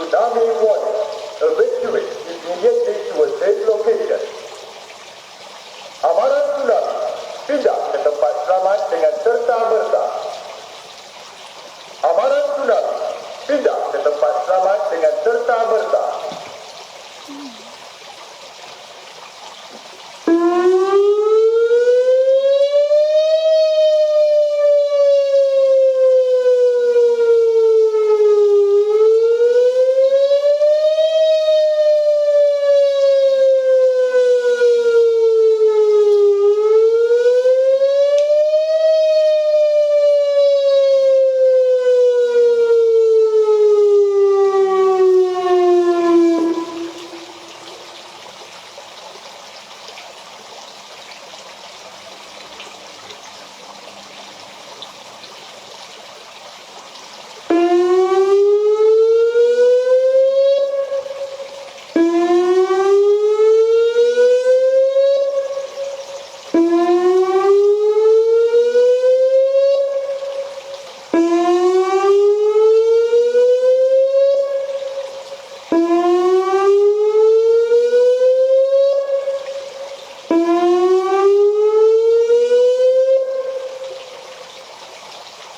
Tsunami warning. Evacuate immediately to a safe location. Amaran tsunami. Pindah ke tempat selamat dengan serta-merta. Amaran tsunami. Pindah ke tempat selamat dengan serta-merta.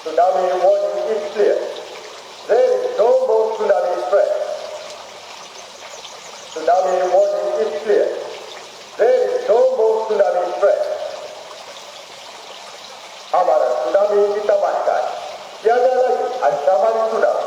Tsunami warning is clear. There is no more tsunami threat. Tsunami warning is clear. There is no more tsunami threat. Amaran tsunami ditamatkan. Tiada lagi ancaman tsunami.